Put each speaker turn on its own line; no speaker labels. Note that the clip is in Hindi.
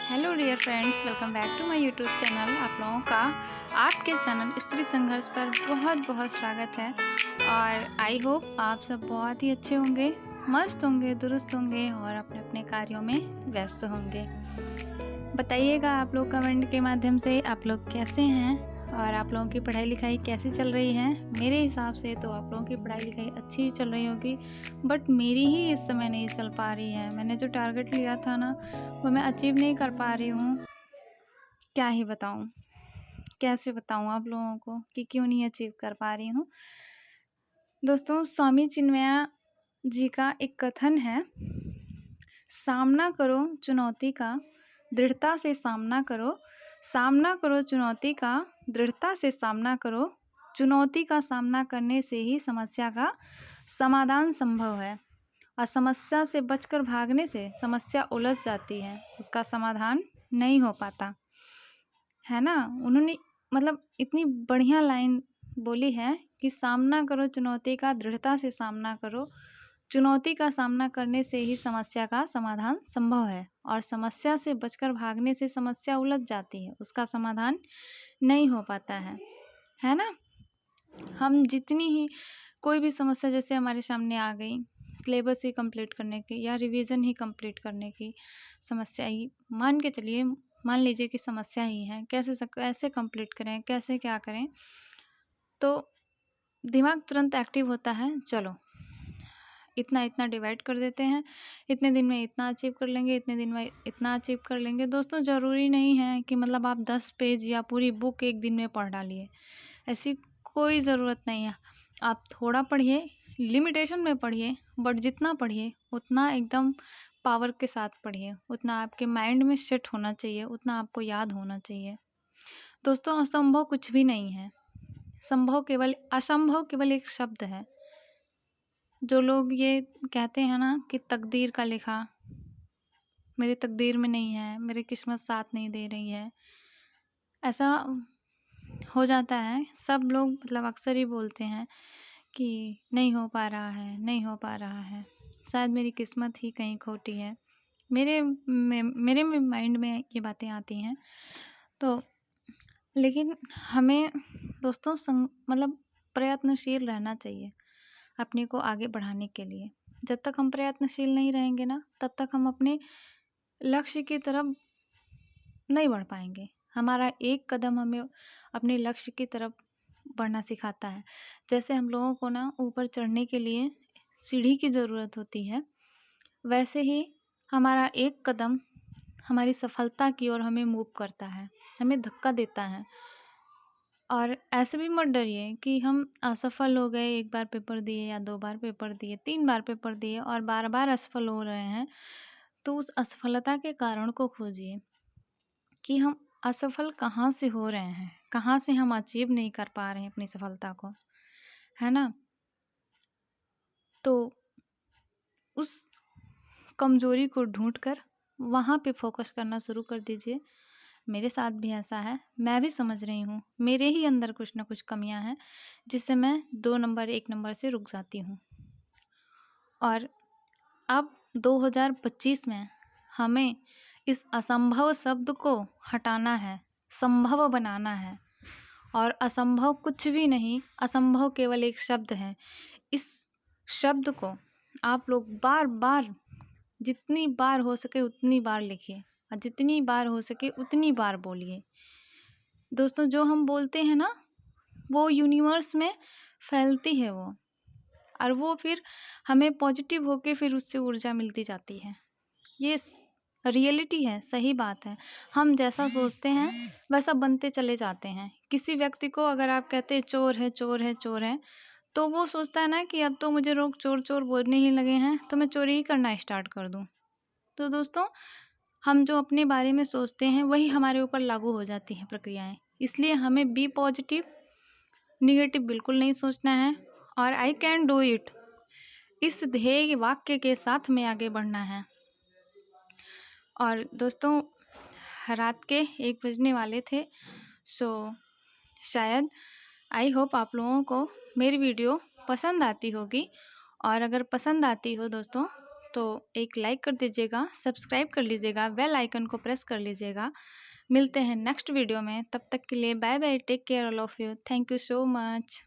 Hello dear friends, welcome back to my YouTube channel. आप लोगों का आपके चैनल स्त्री संघर्ष पर बहुत बहुत स्वागत है। और आई होप आप सब बहुत ही अच्छे होंगे, मस्त होंगे, दुरुस्त होंगे और अपने अपने कार्यों में व्यस्त होंगे। बताइएगा आप लोग कमेंट के माध्यम से आप लोग कैसे हैं और आप लोगों की पढ़ाई लिखाई कैसी चल रही है। मेरे हिसाब से तो आप लोगों की पढ़ाई लिखाई अच्छी ही चल रही होगी, बट मेरी ही इस समय नहीं चल पा रही है। मैंने जो टारगेट लिया था ना, वो मैं अचीव नहीं कर पा रही हूँ। क्या ही बताऊँ, कैसे बताऊँ आप लोगों को कि क्यों नहीं अचीव कर पा रही हूँ। दोस्तों, स्वामी चिन्मया जी का एक कथन है, सामना करो चुनौती का, दृढ़ता से सामना करो। सामना करो चुनौती का, दृढ़ता से सामना करो। चुनौती का सामना करने से ही समस्या का समाधान संभव है, और समस्या से बचकर भागने से समस्या उलझ जाती है, उसका समाधान नहीं हो पाता है ना। उन्होंने मतलब इतनी बढ़िया लाइन बोली है कि सामना करो चुनौती का, दृढ़ता से सामना करो। चुनौती का सामना करने से ही समस्या का समाधान संभव है, और समस्या से बचकर भागने से समस्या उलझ जाती है, उसका समाधान नहीं हो पाता है ना। हम जितनी ही कोई भी समस्या जैसे हमारे सामने आ गई, सिलेबस ही कंप्लीट करने की या रिवीजन ही कंप्लीट करने की समस्या ही मान लीजिए कि समस्या ही है, कैसे कंप्लीट करें, कैसे क्या करें, तो दिमाग तुरंत एक्टिव होता है। चलो इतना इतना डिवाइड कर देते हैं, इतने दिन में इतना अचीव कर लेंगे, इतने दिन में इतना अचीव कर लेंगे। दोस्तों, ज़रूरी नहीं है कि मतलब आप 10 पेज या पूरी बुक एक दिन में पढ़ डालिए, ऐसी कोई ज़रूरत नहीं है। आप थोड़ा पढ़िए, लिमिटेशन में पढ़िए, बट जितना पढ़िए उतना एकदम पावर के साथ पढ़िए, उतना आपके माइंड में सेट होना चाहिए, उतना आपको याद होना चाहिए। दोस्तों, असंभव कुछ भी नहीं है, असंभव केवल एक शब्द है। जो लोग ये कहते हैं ना कि तकदीर का लिखा मेरी तकदीर में नहीं है, मेरी किस्मत साथ नहीं दे रही है, ऐसा हो जाता है। सब लोग मतलब अक्सर ही बोलते हैं कि नहीं हो पा रहा है, नहीं हो पा रहा है, शायद मेरी किस्मत ही कहीं खोटी है। मेरे माइंड में ये बातें आती हैं। तो लेकिन हमें दोस्तों मतलब प्रयत्नशील रहना चाहिए अपने को आगे बढ़ाने के लिए। जब तक हम प्रयत्नशील नहीं रहेंगे ना, तब तक हम अपने लक्ष्य की तरफ नहीं बढ़ पाएंगे। हमारा एक कदम हमें अपने लक्ष्य की तरफ बढ़ना सिखाता है। जैसे हम लोगों को ना ऊपर चढ़ने के लिए सीढ़ी की ज़रूरत होती है, वैसे ही हमारा एक कदम हमारी सफलता की ओर हमें मूव करता है, हमें धक्का देता है। और ऐसे भी मत डरिए कि हम असफल हो गए, एक बार पेपर दिए या 2 बार पेपर दिए, 3 बार पेपर दिए और बार-बार असफल हो रहे हैं। तो उस असफलता के कारण को खोजिए कि हम असफल कहाँ से हो रहे हैं, कहाँ से हम अचीव नहीं कर पा रहे हैं अपनी सफलता को, है ना। तो उस कमज़ोरी को ढूँढकर वहाँ पे फोकस करना शुरू कर दीजिए। मेरे साथ भी ऐसा है, मैं भी समझ रही हूँ, मेरे ही अंदर कुछ ना कुछ कमियां हैं जिससे मैं 2 नंबर 1 नंबर से रुक जाती हूँ। और अब 2025 में हमें इस असंभव शब्द को हटाना है, संभव बनाना है। और असंभव कुछ भी नहीं, असंभव केवल एक शब्द है। इस शब्द को आप लोग बार बार, जितनी बार हो सके उतनी बार लिखिए, और जितनी बार हो सके उतनी बार बोलिए। दोस्तों, जो हम बोलते हैं ना, वो यूनिवर्स में फैलती है वो, और वो फिर हमें पॉजिटिव होके फिर उससे ऊर्जा मिलती जाती है। ये रियलिटी है, सही बात है। हम जैसा सोचते हैं वैसा बनते चले जाते हैं। किसी व्यक्ति को अगर आप कहते हैं चोर है, चोर है, चोर है, तो वो सोचता है ना कि अब तो मुझे लोग चोर चोर बोलने ही लगे हैं, तो मैं चोरी ही करना स्टार्ट कर दूं। तो दोस्तों, हम जो अपने बारे में सोचते हैं वही हमारे ऊपर लागू हो जाती हैं प्रक्रियाएं। इसलिए हमें बी पॉजिटिव, निगेटिव बिल्कुल नहीं सोचना है, और आई कैन डू इट, इस ध्येय वाक्य के साथ में आगे बढ़ना है। और दोस्तों, रात के 1 बजने वाले थे, सो शायद आई होप आप लोगों को मेरी वीडियो पसंद आती होगी। और अगर पसंद आती हो दोस्तों, तो एक लाइक कर दीजिएगा, सब्सक्राइब कर लीजिएगा, बेल आइकन को प्रेस कर लीजिएगा। मिलते हैं नेक्स्ट वीडियो में, तब तक के लिए bye bye, take care all of you, thank you so much.